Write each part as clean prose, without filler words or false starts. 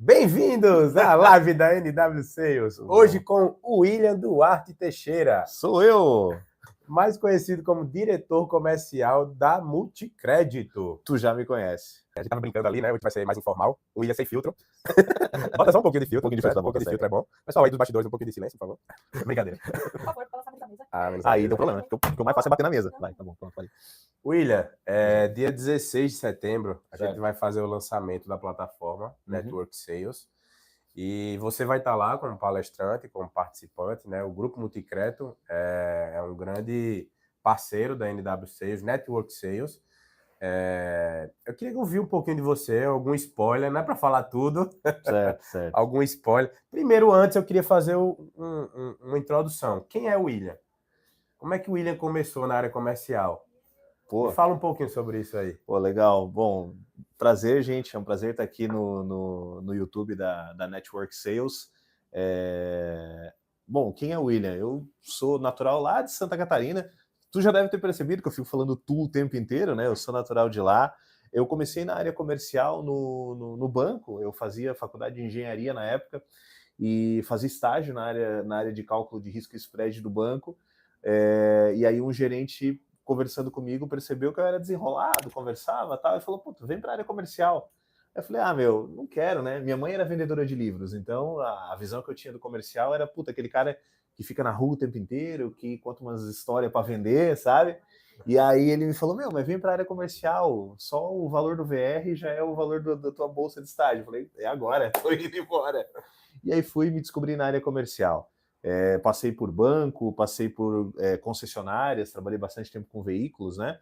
Bem-vindos à live da NW Sales, hoje com o William Duarte Teixeira. Sou eu! Mais conhecido como diretor comercial da Multicrédito. Tu já me conhece. A gente tava brincando ali, né? Hoje vai ser mais informal. O William sem filtro. Bota só um pouquinho de filtro. Um pouquinho de filtro, um pouquinho de filtro é bom. Pessoal aí dos bastidores, um pouquinho de silêncio, por favor. Brincadeira. Por favor, pela saída da mesa. Aí deu problema, né? Porque o mais fácil é bater na mesa. Vai, tá bom, pronto, falei. William, dia 16 de setembro, a gente vai fazer o lançamento da plataforma Network Sales. E você vai estar lá como palestrante, como participante, né? O Grupo Multicrédito é um grande parceiro da NW Sales, Network Sales. Eu queria ouvir um pouquinho de você, algum spoiler, não é para falar tudo. Certo. Algum spoiler. Primeiro, antes, eu queria fazer uma introdução. Quem é o William? Como é que o William começou na área comercial? Me fala um pouquinho sobre isso aí. Pô, legal. Bom, prazer, gente. É um prazer estar aqui no YouTube da Network Sales. Bom, quem é o William? Eu sou natural lá de Santa Catarina. Tu já deve ter percebido que eu fico falando tu o tempo inteiro, né? Eu sou natural de lá. Eu comecei na área comercial no banco. Eu fazia faculdade de engenharia na época e fazia estágio na área de cálculo de risco e spread do banco. E aí um gerente conversando comigo percebeu que eu era desenrolado, conversava tal, e falou, pô, tu vem para a área comercial. Eu falei, não quero, né? Minha mãe era vendedora de livros, então a visão que eu tinha do comercial era, puta, aquele cara que fica na rua o tempo inteiro, que conta umas histórias para vender, sabe? E aí ele me falou, mas vem para a área comercial, só o valor do VR já é o valor da tua bolsa de estágio. Eu falei, é agora, tô indo embora. E aí fui me descobrir na área comercial. Passei por banco, passei por concessionárias, trabalhei bastante tempo com veículos, né?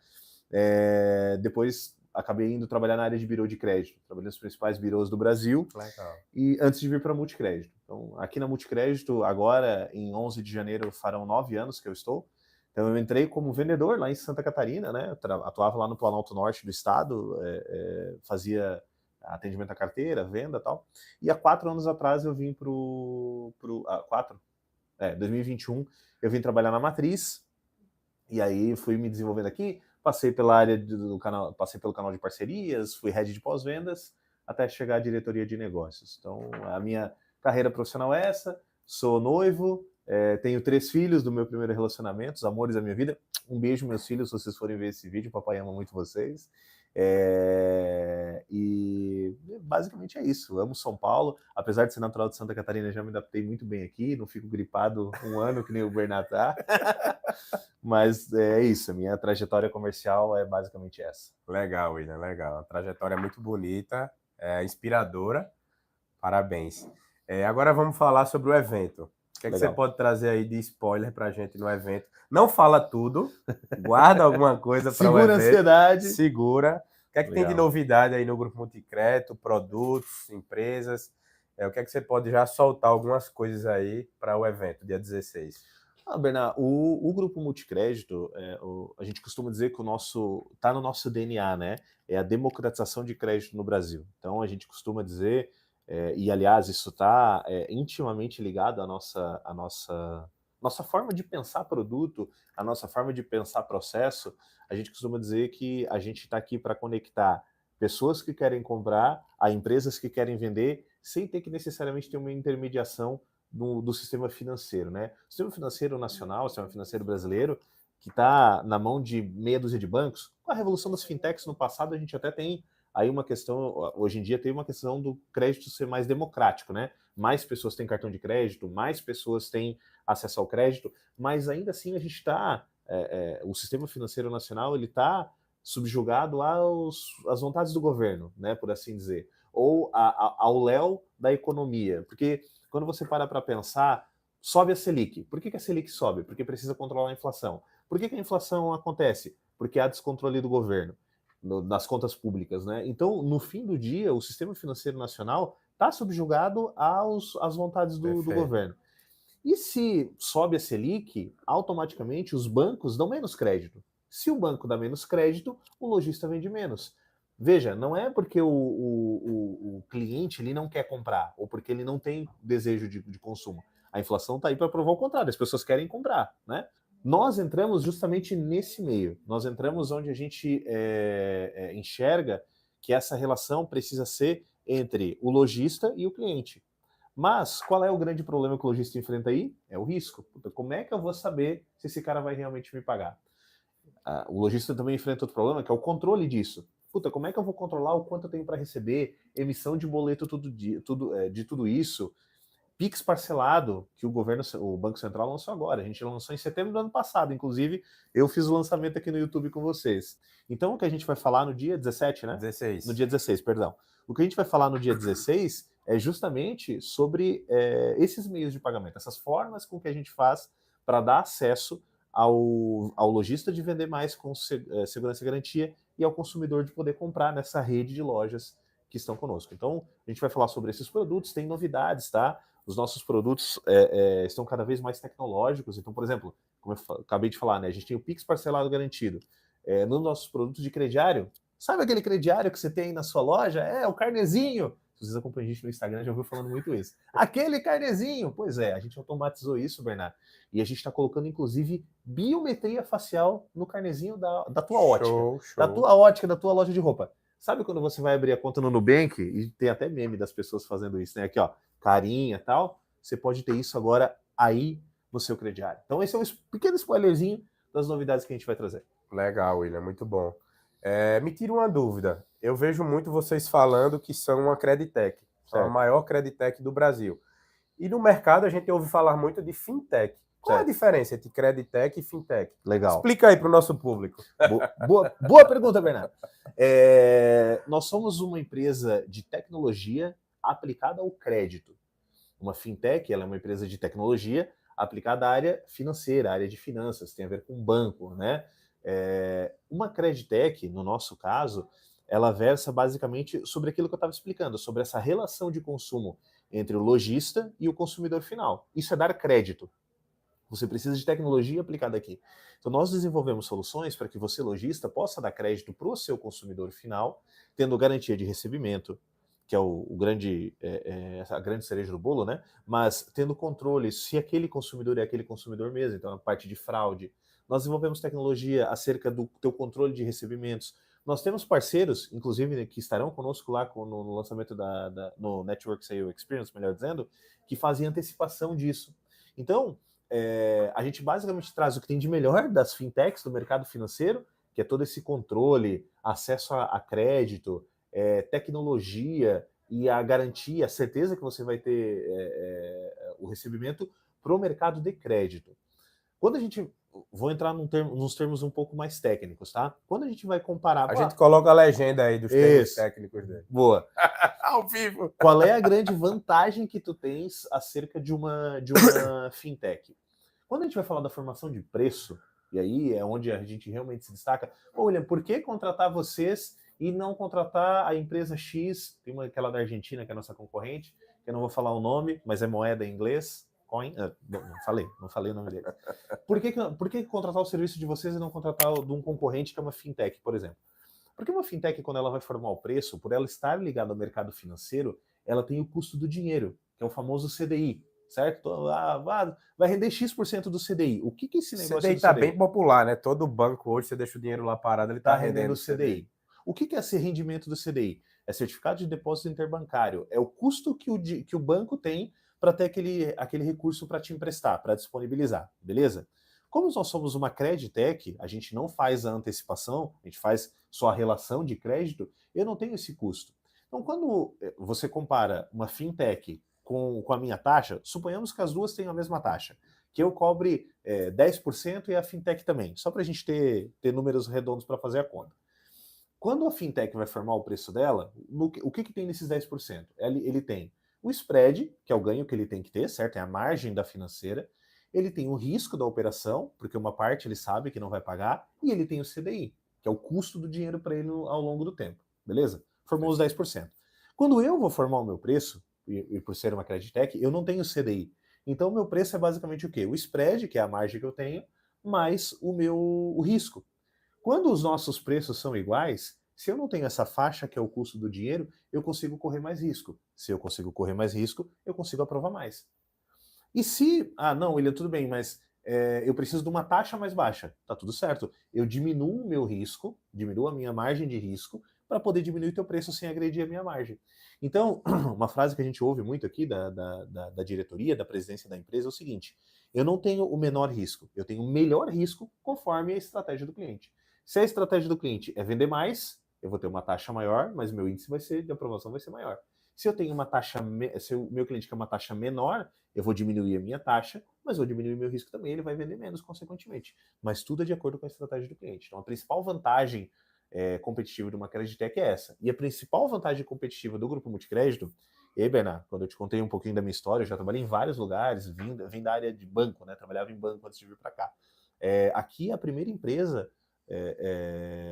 Depois acabei indo trabalhar na área de birô de crédito, trabalhei nos principais birôs do Brasil. Legal. E antes de vir para a Multicrédito. Então, aqui na Multicrédito, agora, em 11 de janeiro, farão 9 anos que eu estou. Então, eu entrei como vendedor lá em Santa Catarina, né? Atuava lá no Planalto Norte do estado, fazia atendimento à carteira, venda e tal. E há 4 anos atrás eu vim 2021, eu vim trabalhar na Matriz, e aí fui me desenvolvendo aqui, passei pela área do canal, passei pelo canal de parcerias, fui head de pós-vendas, até chegar à diretoria de negócios. Então, a minha carreira profissional é essa, sou noivo, tenho 3 filhos do meu primeiro relacionamento, os amores da minha vida. Um beijo, meus filhos, se vocês forem ver esse vídeo, o papai ama muito vocês. E basicamente é isso. Amo São Paulo, apesar de ser natural de Santa Catarina, já me adaptei muito bem aqui, não fico gripado um ano que nem o Bernat tá. Mas é isso, a minha trajetória comercial é basicamente essa. Legal, William, legal. A trajetória é muito bonita, inspiradora. Parabéns. Agora vamos falar sobre o evento. O que é que você pode trazer aí de spoiler pra gente no evento? Não fala tudo, guarda alguma coisa para o evento. Segura a ansiedade. Segura. O que é que tem de novidade aí no Grupo Multicrédito, produtos, empresas? O que é que você pode já soltar algumas coisas aí para o evento, dia 16? Bernat, o Grupo Multicrédito, a gente costuma dizer que tá no nosso DNA, né? É a democratização de crédito no Brasil. Então, a gente costuma dizer, e aliás, isso está intimamente ligado à nossa forma de pensar produto, à nossa forma de pensar processo. A gente costuma dizer que a gente está aqui para conectar pessoas que querem comprar a empresas que querem vender, sem ter que necessariamente ter uma intermediação do sistema financeiro, né? O sistema financeiro nacional, o sistema financeiro brasileiro, que está na mão de meia dúzia de bancos. Com a revolução das fintechs no passado, a gente até tem aí uma questão, hoje em dia tem uma questão do crédito ser mais democrático, né? Mais pessoas têm cartão de crédito, mais pessoas têm acesso ao crédito, mas ainda assim a gente está, o sistema financeiro nacional, ele está subjugado às vontades do governo, né, por assim dizer, ou ao léu da economia, porque quando você para pensar, sobe a Selic. Por que a Selic sobe? Porque precisa controlar a inflação. Por que a inflação acontece? Porque há descontrole do governo, nas contas públicas, né? Então, no fim do dia, o sistema financeiro nacional está subjugado às vontades do governo. E se sobe a Selic, automaticamente os bancos dão menos crédito. Se o banco dá menos crédito, o lojista vende menos. Veja, não é porque o cliente ele não quer comprar ou porque ele não tem desejo de consumo. A inflação está aí para provar o contrário, as pessoas querem comprar, né? Nós entramos justamente nesse meio. Nós entramos onde a gente enxerga que essa relação precisa ser entre o lojista e o cliente. Mas qual é o grande problema que o lojista enfrenta aí? É o risco. Puta, como é que eu vou saber se esse cara vai realmente me pagar? O lojista também enfrenta outro problema, que é o controle disso. Puta, como é que eu vou controlar o quanto eu tenho para receber, emissão de boleto de tudo isso, Pix parcelado, que o Banco Central lançou agora. A gente lançou em setembro do ano passado, inclusive eu fiz o lançamento aqui no YouTube com vocês. Então o que a gente vai falar no dia 17, né? 16. No dia 16, perdão. O que a gente vai falar no dia 16 é justamente sobre esses meios de pagamento, essas formas com que a gente faz para dar acesso ao lojista de vender mais com segurança e garantia e ao consumidor de poder comprar nessa rede de lojas que estão conosco. Então, a gente vai falar sobre esses produtos, tem novidades, tá? Os nossos produtos estão cada vez mais tecnológicos. Então, por exemplo, como eu acabei de falar, né, a gente tem o Pix parcelado garantido. Nos nossos produtos de crediário, sabe aquele crediário que você tem aí na sua loja? É, o carnezinho. Se vocês acompanham a gente no Instagram, já ouviu falando muito isso. Aquele carnezinho! Pois é, a gente automatizou isso, Bernardo. E a gente está colocando, inclusive, biometria facial no carnezinho da tua ótica. Show. Da tua ótica, da tua loja de roupa. Sabe quando você vai abrir a conta no Nubank, e tem até meme das pessoas fazendo isso, né? Aqui, ó, carinha e tal. Você pode ter isso agora aí no seu crediário. Então esse é um pequeno spoilerzinho das novidades que a gente vai trazer. Legal, William, muito bom. Me tira uma dúvida. Eu vejo muito vocês falando que são uma Creditec, são a maior Creditec do Brasil. E no mercado a gente ouve falar muito de fintech. Qual é a diferença entre Creditec e fintech? Legal. Explica aí para o nosso público. Boa pergunta, Bernardo. Nós somos uma empresa de tecnologia aplicada ao crédito. Uma fintech, ela é uma empresa de tecnologia aplicada à área financeira, à área de finanças, tem a ver com banco, né? Uma Creditec, no nosso caso, ela versa basicamente sobre aquilo que eu estava explicando, sobre essa relação de consumo entre o lojista e o consumidor final. Isso é dar crédito. Você precisa de tecnologia aplicada aqui. Então, nós desenvolvemos soluções para que você, lojista, possa dar crédito para o seu consumidor final, tendo garantia de recebimento, que é a grande cereja do bolo, né? Mas tendo controle se aquele consumidor é aquele consumidor mesmo, então a parte de fraude. Nós desenvolvemos tecnologia acerca do teu controle de recebimentos. Nós temos parceiros, inclusive, que estarão conosco lá no lançamento no Network Sale Experience, melhor dizendo, que fazem antecipação disso. Então, a gente basicamente traz o que tem de melhor das fintechs do mercado financeiro, que é todo esse controle, acesso a crédito, tecnologia e a garantia, a certeza que você vai ter o recebimento para o mercado de crédito. Quando a gente... Vou entrar nos termos um pouco mais técnicos, tá? Quando a gente vai comparar... A gente coloca a legenda aí dos termos técnicos dele. Boa. Ao vivo. Qual é a grande vantagem que tu tens acerca de uma fintech? Quando a gente vai falar da formação de preço, e aí é onde a gente realmente se destaca, William, por que contratar vocês e não contratar a empresa X? Tem aquela da Argentina, que é a nossa concorrente, que eu não vou falar o nome, mas é moeda em inglês. Coin. Não falei o nome dele. Por que contratar o serviço de vocês e não contratar o de um concorrente que é uma fintech, por exemplo? Porque uma fintech, quando ela vai formar o preço, por ela estar ligada ao mercado financeiro, ela tem o custo do dinheiro, que é o famoso CDI. Certo? Vai render X% do CDI. O que esse negócio CDI está bem popular, né? Todo banco hoje, você deixa o dinheiro lá parado, ele está rendendo CDI. O que é esse rendimento do CDI? É certificado de depósito interbancário. É o custo que o banco tem para ter aquele recurso para te emprestar, para disponibilizar, beleza? Como nós somos uma Creditec, a gente não faz a antecipação, a gente faz só a relação de crédito, eu não tenho esse custo. Então, quando você compara uma fintech com a minha taxa, suponhamos que as duas tenham a mesma taxa, que eu cobre 10% e a fintech também, só para a gente ter números redondos para fazer a conta. Quando a fintech vai formar o preço dela, o que tem nesses 10%? Ele tem o spread, que é o ganho que ele tem que ter, certo? É a margem da financeira. Ele tem o risco da operação, porque uma parte ele sabe que não vai pagar, e ele tem o CDI, que é o custo do dinheiro para ele ao longo do tempo, beleza? Formou os 10%. Quando eu vou formar o meu preço, e por ser uma Creditec, eu não tenho CDI. Então o meu preço é basicamente o quê? O spread, que é a margem que eu tenho, mais o risco. Quando os nossos preços são iguais, se eu não tenho essa faixa, que é o custo do dinheiro, eu consigo correr mais risco. Se eu consigo correr mais risco, eu consigo aprovar mais. E se... não, William, tudo bem, mas eu preciso de uma taxa mais baixa. Tá tudo certo. Eu diminuo o meu risco, diminuo a minha margem de risco, para poder diminuir o teu preço sem agredir a minha margem. Então, uma frase que a gente ouve muito aqui da diretoria, da presidência da empresa é o seguinte: eu não tenho o menor risco, eu tenho o melhor risco conforme a estratégia do cliente. Se a estratégia do cliente é vender mais, eu vou ter uma taxa maior, mas meu índice de aprovação vai ser maior. Se eu tenho uma taxa, se o meu cliente quer uma taxa menor, eu vou diminuir a minha taxa, mas vou diminuir o meu risco também, ele vai vender menos, consequentemente. Mas tudo é de acordo com a estratégia do cliente. Então, a principal vantagem competitiva de uma Creditec é essa. E a principal vantagem competitiva do Grupo Multicrédito, e aí, Bernardo, quando eu te contei um pouquinho da minha história, eu já trabalhei em vários lugares, vim da área de banco, né? Trabalhava em banco antes de vir para cá. Aqui é a primeira empresa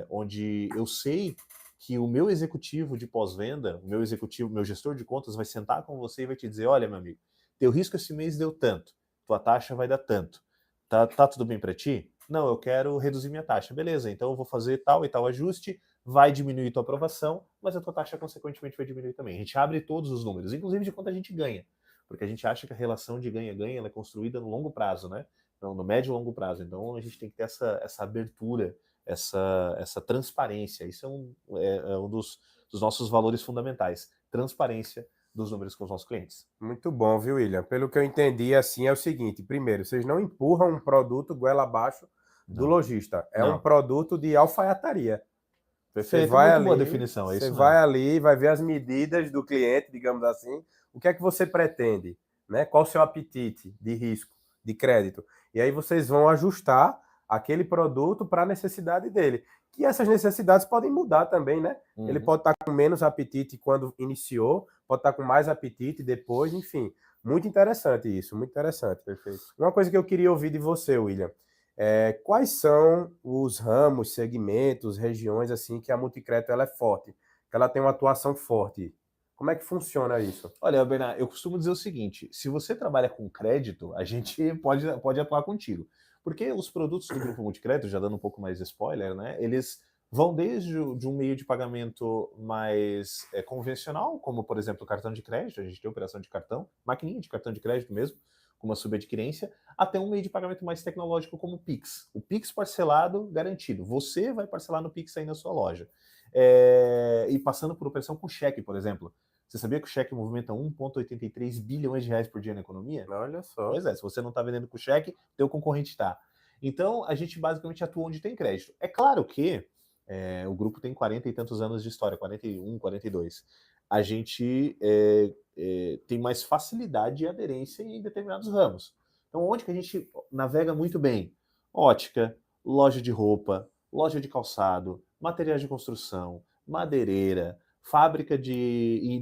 onde eu sei que o meu executivo de pós-venda, o meu gestor de contas vai sentar com você e vai te dizer: olha, meu amigo, teu risco esse mês deu tanto, tua taxa vai dar tanto. Tá tudo bem para ti? Não, eu quero reduzir minha taxa. Beleza, então eu vou fazer tal e tal ajuste, vai diminuir tua aprovação, mas a tua taxa consequentemente vai diminuir também. A gente abre todos os números, inclusive de quanto a gente ganha, porque a gente acha que a relação de ganha-ganha ela é construída no longo prazo, né? Não, no médio e longo prazo. Então a gente tem que ter essa abertura, essa transparência. Isso é um dos nossos valores fundamentais. Transparência dos números com os nossos clientes. Muito bom, viu, William? Pelo que eu entendi, assim, é o seguinte: primeiro, vocês não empurram um produto goela abaixo do lojista. É um produto de alfaiataria. Perfeito, você vai muito boa definição, é isso mesmo. Você vai ali, vai ver as medidas do cliente, digamos assim. O que é que você pretende? Né? Qual o seu apetite de risco, de crédito? E aí vocês vão ajustar aquele produto para a necessidade dele. Que essas necessidades podem mudar também, né? Ele pode estar com menos apetite quando iniciou, pode estar com mais apetite depois, enfim. Muito interessante isso, muito interessante. Perfeito. Uma coisa que eu queria ouvir de você, William, quais são os ramos, segmentos, regiões assim que a Multicrédito ela é forte, que ela tem uma atuação forte? Como é que funciona isso? Olha, Bernardo, eu costumo dizer o seguinte: se você trabalha com crédito, a gente pode atuar contigo. Porque os produtos do Grupo Multicrédito, já dando um pouco mais de spoiler, né, eles vão desde de um meio de pagamento mais convencional, como, por exemplo, o cartão de crédito, a gente tem operação de cartão, maquininha de cartão de crédito mesmo, com uma subadquirência, até um meio de pagamento mais tecnológico como o Pix. O Pix parcelado garantido. Você vai parcelar no Pix aí na sua loja. E passando por operação com cheque, por exemplo. Você sabia que o cheque movimenta 1,83 bilhões de reais por dia na economia? Olha só. Pois é, se você não está vendendo com cheque, teu concorrente está. Então, a gente basicamente atua onde tem crédito. É claro que o grupo tem 40 e tantos anos de história, 41, 42. A gente tem mais facilidade e aderência em determinados ramos. Então, onde que a gente navega muito bem? Ótica, loja de roupa, loja de calçado, materiais de construção, madeireira, fábrica e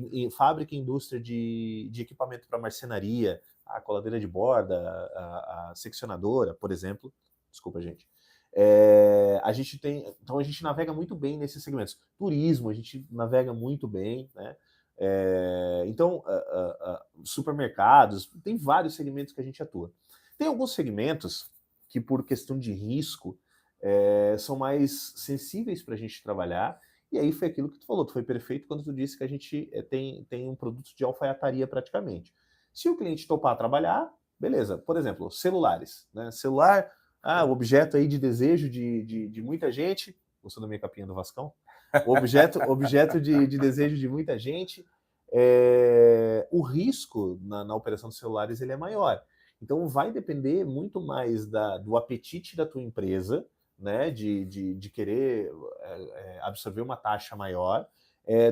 indústria de equipamento para marcenaria, a coladeira de borda, a seccionadora, por exemplo. Desculpa, gente. Então a gente navega muito bem nesses segmentos. Turismo, a gente navega muito bem, né? Então, supermercados, tem vários segmentos que a gente atua. Tem alguns segmentos que, por questão de risco, são mais sensíveis para a gente trabalhar. E aí foi aquilo que tu falou, tu foi perfeito quando tu disse que a gente tem um produto de alfaiataria praticamente. Se o cliente topar trabalhar, beleza. Por exemplo, celulares. Né? Celular, o objeto aí de desejo de muita gente. Gostou da minha capinha do Vascão? Objeto de desejo de muita gente. O risco na operação de celulares ele é maior. Então vai depender muito mais do apetite da tua empresa, né, de querer absorver uma taxa maior,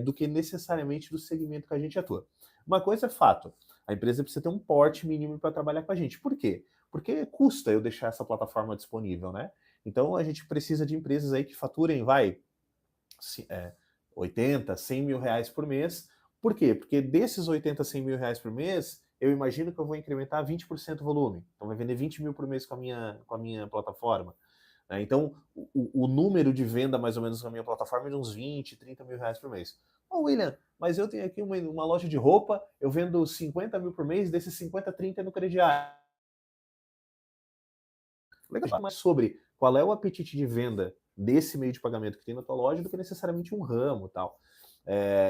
do que necessariamente do segmento que a gente atua. Uma coisa é fato, a empresa precisa ter um porte mínimo para trabalhar com a gente. Por quê? Porque custa eu deixar essa plataforma disponível, né? Então a gente precisa de empresas aí que faturem, 80, 100 mil reais por mês. Por quê? Porque desses 80, 100 mil reais por mês, eu imagino que eu vou incrementar 20% o volume. Então vai vender 20 mil por mês com a minha plataforma. Então, o número de venda, mais ou menos, na minha plataforma é de uns 20, 30 mil reais por mês. William, mas eu tenho aqui uma loja de roupa, eu vendo 50 mil por mês, desses 50, 30 é no crediário. Legal, mais sobre qual é o apetite de venda desse meio de pagamento que tem na tua loja do que necessariamente um ramo e tal.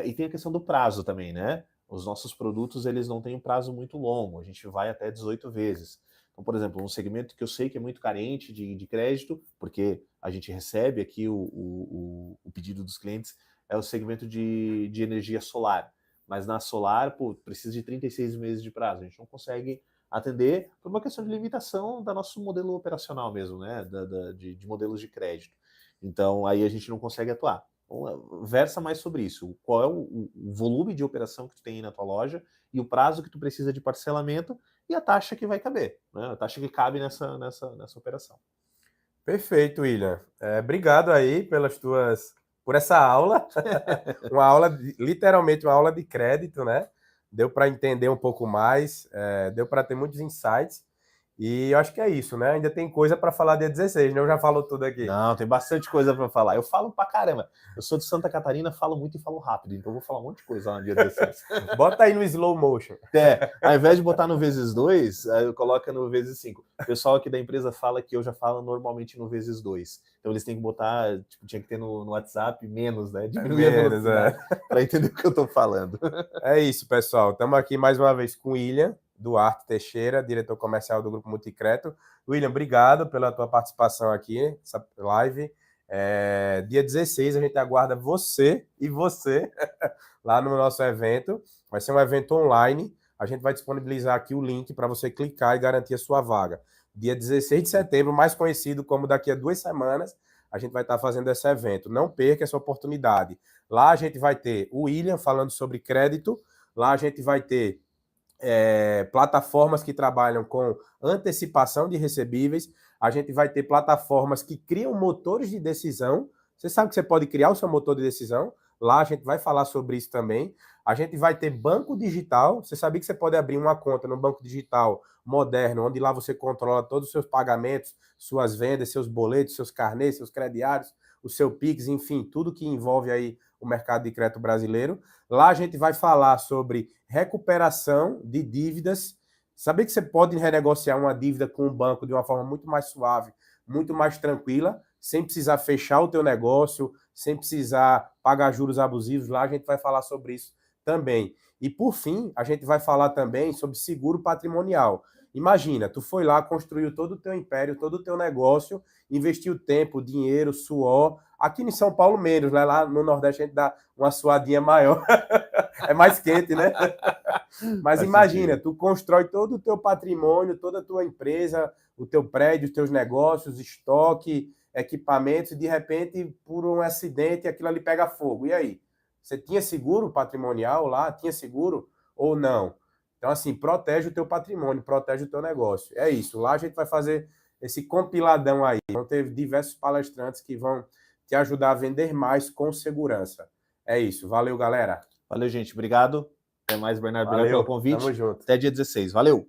E tem a questão do prazo também, né? Os nossos produtos, eles não têm um prazo muito longo, a gente vai até 18 vezes. Então, por exemplo, um segmento que eu sei que é muito carente de crédito, porque a gente recebe aqui o pedido dos clientes é o segmento de energia solar. Mas na solar, pô, precisa de 36 meses de prazo. A gente não consegue atender por uma questão de limitação do nosso modelo operacional mesmo, né? De modelos de crédito. Então, aí a gente não consegue atuar. Então, versa mais sobre isso. Qual é o volume de operação que tu tem aí na tua loja e o prazo que tu precisa de parcelamento e a taxa que vai caber, né? A taxa que cabe nessa operação. Perfeito, William. Obrigado aí por essa aula. Uma aula, literalmente uma aula de crédito, né? Deu para entender um pouco mais, deu para ter muitos insights. E eu acho que é isso, né? Ainda tem coisa para falar dia 16, né? Eu já falo tudo aqui. Não, tem bastante coisa para falar. Eu falo pra caramba. Eu sou de Santa Catarina, falo muito e falo rápido, então eu vou falar um monte de coisa lá no dia 16. Bota aí no slow motion. Ao invés de botar no vezes 2, eu coloco no vezes 5. O pessoal aqui da empresa fala que eu já falo normalmente no vezes 2. Então eles têm que botar, tipo, tinha que ter no WhatsApp menos, né? Diminuir a velocidade para entender o que eu tô falando. É isso, pessoal. Estamos aqui mais uma vez com o William Duarte Teixeira, diretor comercial do Grupo Multicreto. William, obrigado pela tua participação aqui nessa live. Dia 16 a gente aguarda você lá no nosso evento. Vai ser um evento online. A gente vai disponibilizar aqui o link para você clicar e garantir a sua vaga. Dia 16 de setembro, mais conhecido como daqui a 2 semanas, a gente vai estar fazendo esse evento. Não perca essa oportunidade. Lá a gente vai ter o William falando sobre crédito. Lá a gente vai ter plataformas que trabalham com antecipação de recebíveis, a gente vai ter plataformas que criam motores de decisão. Você sabe que você pode criar o seu motor de decisão? Lá a gente vai falar sobre isso também. A gente vai ter banco digital. Você sabia que você pode abrir uma conta no banco digital moderno, onde lá você controla todos os seus pagamentos, suas vendas, seus boletos, seus carnês, seus crediários, o seu Pix, enfim, tudo que envolve aí o mercado de crédito brasileiro. Lá a gente vai falar sobre recuperação de dívidas. Sabia que você pode renegociar uma dívida com o banco de uma forma muito mais suave, muito mais tranquila, sem precisar fechar o teu negócio, sem precisar pagar juros abusivos. Lá a gente vai falar sobre isso também. E por fim, a gente vai falar também sobre seguro patrimonial. Imagina, tu foi lá, construiu todo o teu império, todo o teu negócio, investiu tempo, dinheiro, suor. Aqui em São Paulo menos, né? Lá no Nordeste a gente dá uma suadinha maior. É mais quente, né? Mas imagina, tu constrói todo o teu patrimônio, toda a tua empresa, o teu prédio, os teus negócios, estoque, equipamentos, e de repente, por um acidente, aquilo ali pega fogo. E aí? Você tinha seguro patrimonial lá? Tinha seguro ou não? Então, assim, protege o teu patrimônio, protege o teu negócio. É isso. Lá a gente vai fazer esse compiladão aí. Vão ter diversos palestrantes que vão te ajudar a vender mais com segurança. É isso. Valeu, galera. Valeu, gente. Obrigado. Até mais, Bernardo. Obrigado pelo convite. Tamo junto. Até dia 16. Valeu.